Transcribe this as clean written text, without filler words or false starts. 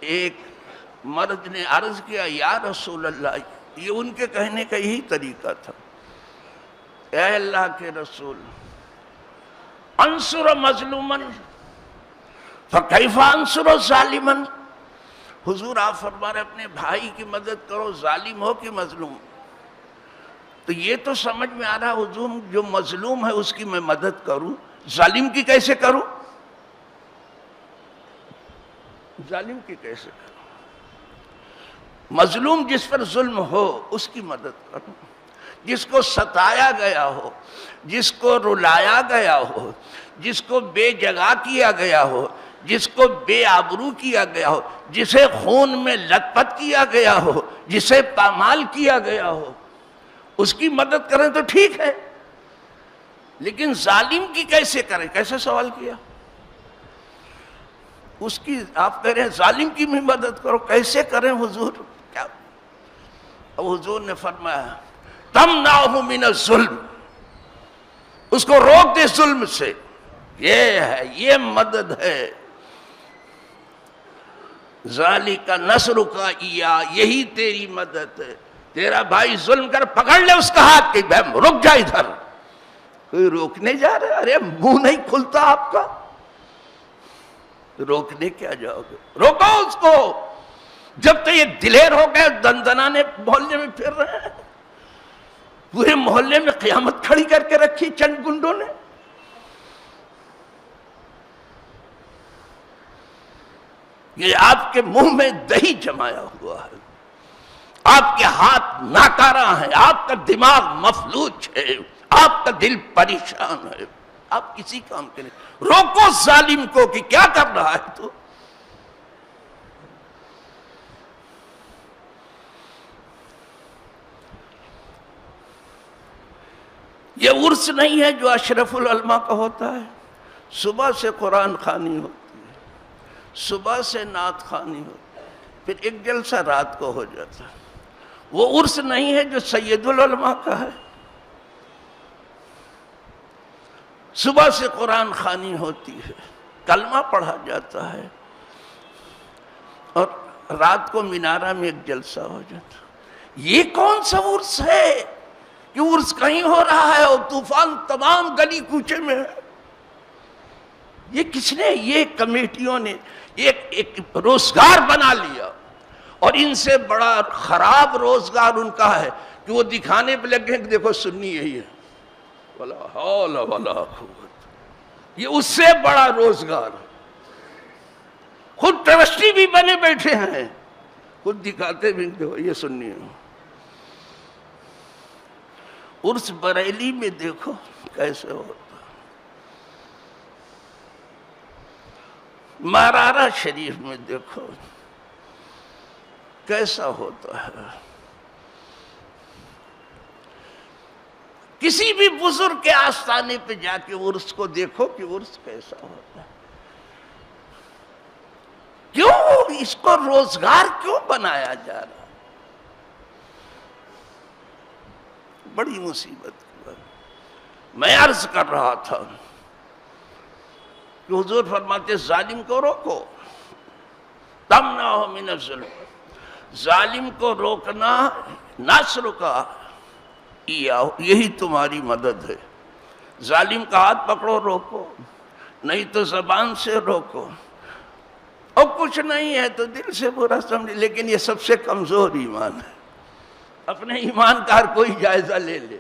ایک مرد نے عرض کیا یا رسول اللہ، یہ ان کے کہنے کا یہی طریقہ تھا، اے اللہ کے رسول، انصر مظلومن فکیف انصر ظالمن، حضور آپ فرما رہے اپنے بھائی کی مدد کرو، ظالم ہو کہ مظلوم؟ تو یہ تو سمجھ میں آ رہا حضور جو مظلوم ہے اس کی میں مدد کروں، ظالم کی کیسے کروں؟ ظالم کی کیسے کروں؟ مظلوم جس پر ظلم ہو اس کی مدد کروں، جس کو ستایا گیا ہو، جس کو رلایا گیا ہو، جس کو بے جگہ کیا گیا ہو، جس کو بے آبرو کیا گیا ہو، جسے خون میں لت پت کیا گیا ہو، جسے پامال کیا گیا ہو، اس کی مدد کریں تو ٹھیک ہے، لیکن ظالم کی کیسے کریں؟ کیسے سوال کیا؟ اس کی آپ کہہ رہے ہیں ظالم کی بھی مدد کرو، کیسے کریں حضور؟ کیا؟ اب حضور نے فرمایا تمنعہ من الظلم، اس کو روک دے ظلم سے، یہ ہے، یہ مدد ہے، ذالک نصرک ایہ، یہی تیری مدد ہے، تیرا بھائی ظلم کر پکڑ لے اس کا ہاتھ کہ بہم رک جا ادھر، کوئی روکنے جا رہے؟ ارے منہ نہیں کھلتا آپ کا، روکنے کیا جاؤ گے؟ روکو اس کو، جب تو یہ دلیر ہو گئے دندنانے محلے میں پھر رہے ہیں، پورے محلے میں قیامت کھڑی کر کے رکھی چند گنڈوں نے۔ یہ آپ کے منہ میں دہی جمایا ہوا ہے، آپ کے ہاتھ ناکارہ ہیں، آپ کا دماغ مفلوج ہے، آپ کا دل پریشان ہے، آپ کسی کام کے نہیں۔ روکو ظالم کو کہ کیا کر رہا ہے تو؟ یہ عرس نہیں ہے جو اشرف العلماء کا ہوتا ہے، صبح سے قرآن خوانی ہوتی ہے، صبح سے نعت خوانی ہوتی ہے، پھر ایک جلسہ رات کو ہو جاتا ہے۔ وہ عرس نہیں ہے جو سید العلماء کا ہے، صبح سے قرآن خوانی ہوتی ہے، کلمہ پڑھا جاتا ہے، اور رات کو مینارہ میں ایک جلسہ ہو جاتا ہے۔ یہ کون سا عرس ہے؟ یہ عرس کہیں ہو رہا ہے اور طوفان تمام گلی کوچے میں ہے۔ یہ کس نے؟ یہ کمیٹیوں نے ایک روزگار بنا لیا، اور ان سے بڑا خراب روزگار ان کا ہے کہ وہ دکھانے پہ لگے ہیں کہ دیکھو سنی یہی ہے، ولا حول ولا قوت۔ یہ اس سے بڑا روزگار ہے، خود ٹرسٹی بھی بنے بیٹھے ہیں، خود دکھاتے بھی دیکھو یہ سنی ہے۔ عرس بریلی میں دیکھو کیسے ہوتا، مارارہ شریف میں دیکھو کیسا ہوتا ہے۔ کسی بھی بزرگ کے آستانے پہ جا کے عرس کو دیکھو کہ عرس کیسا ہوتا ہے۔ کیوں اس کو روزگار کیوں بنایا جا رہا؟ بڑی مصیبت کی بات۔ میں عرض کر رہا تھا کہ حضور فرماتے ظالم کو روکو، تمنعہ من الظلم، ظالم کو روکنا نصر کا یہی تمہاری مدد ہے۔ ظالم کا ہاتھ پکڑو روکو، نہیں تو زبان سے روکو، اور کچھ نہیں ہے تو دل سے برا سمجھ، لیکن یہ سب سے کمزور ایمان ہے۔ اپنے ایمان کا ہر کوئی جائزہ لے لے،